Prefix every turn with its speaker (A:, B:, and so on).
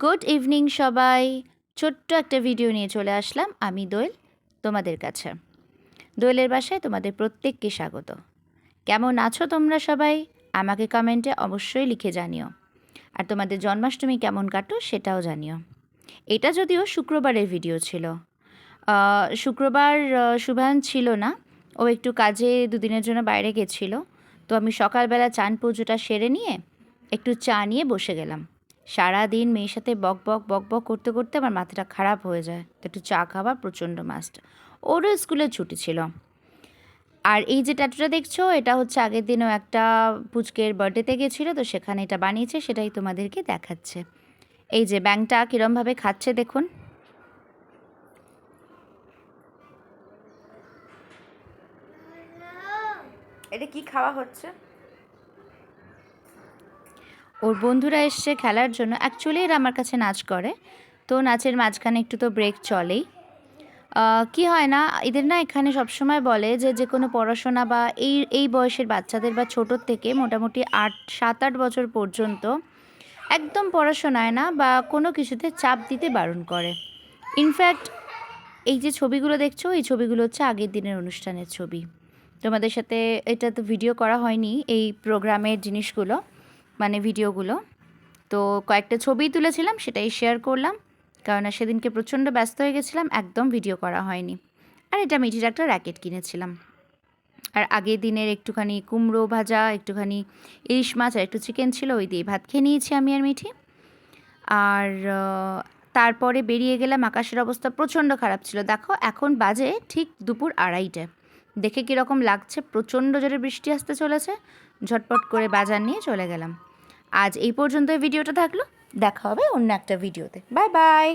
A: Good evening সবাই। ছোট্ট একটা ভিডিও নিয়ে চলে আসলাম আমি দোয়েল তোমাদের কাছে। দোয়েলের বাসায় তোমাদের প্রত্যেককে স্বাগত। কেমন আছো তোমরা সবাই? আমাকে কমেন্টে অবশ্যই লিখে জানিও। আর তোমাদের জন্মাষ্টমী কেমন কাটো সেটাও জানিও। এটা যদিও শুক্রবারের ভিডিও ছিল। শুক্রবার শুভায়ন ছিল না, ও একটু কাজে দুদিনের জন্য বাইরে গেছিলো। তো আমি সকালবেলা চান পুজোটা সেরে নিয়ে একটু চা নিয়ে বসে গেলাম। সারাদিন মেয়ের সাথে বক বক বক বক করতে করতে আমার মাথাটা খারাপ হয়ে যায়, তো একটু চা খাওয়া প্রচণ্ড মাস্ট। ওরও স্কুলের ছুটি ছিল। আর এই যে ট্যাটুটা দেখছো, এটা হচ্ছে আগের দিনও একটা পুচকের বার্থডেতে গেছিলো, তো সেখানে এটা বানিয়েছে, সেটাই তোমাদেরকে দেখাচ্ছে। এই যে ব্যাংকটা কীরমভাবে খাচ্ছে দেখুন। এটা কি খাওয়া হচ্ছে? ওর বন্ধুরা এসছে খেলার জন্য। অ্যাকচুয়ালি এরা আমার কাছে নাচ করে, তো নাচের মাঝখানে একটু তো ব্রেক চলেই। কি হয় না, এদের না এখানে সবসময় বলে যে যে কোনো পড়াশোনা বা এই বয়সের বাচ্চাদের বা ছোটোর থেকে মোটামুটি 7-8 বছর পর্যন্ত একদম পড়াশোনায় না বা কোনো কিছুতে চাপ দিতে বারণ করে। ইনফ্যাক্ট এই যে ছবিগুলো দেখছো, এই ছবিগুলো হচ্ছে আগের দিনের অনুষ্ঠানের ছবি। তোমাদের সাথে এটা তো ভিডিও করা হয়নি, এই প্রোগ্রামের জিনিসগুলো মানে ভিডিওগুলো। তো কয়েকটা ছবি তুলেছিলাম, সেটাই শেয়ার করলাম, কারণ সেদিনকে প্রচণ্ড ব্যস্ত হয়ে গেছিলাম, একদম ভিডিও করা হয়নি। আর এটা মিঠির একটা র্যাকেট কিনেছিলাম। আর আগের দিনের একটুখানি কুমড়ো ভাজা, একটুখানি ইলিশ মাছ আর একটু চিকেন ছিল, ওই দিয়ে ভাত খেয়ে নিয়েছি আমি আর মিঠি। আর তারপরে বেরিয়ে গেলাম। আকাশের অবস্থা প্রচণ্ড খারাপ ছিল। দেখো এখন বাজে ঠিক দুপুর 2:30। দেখে কীরকম লাগছে, প্রচণ্ড জোরে বৃষ্টি আসতে চলেছে। ঝটপট করে বাজার নিয়ে চলে গেলাম। আজ এই পর্যন্ত ভিডিওটা থাকলো, দেখা হবে অন্য একটা ভিডিওতে। Bye bye.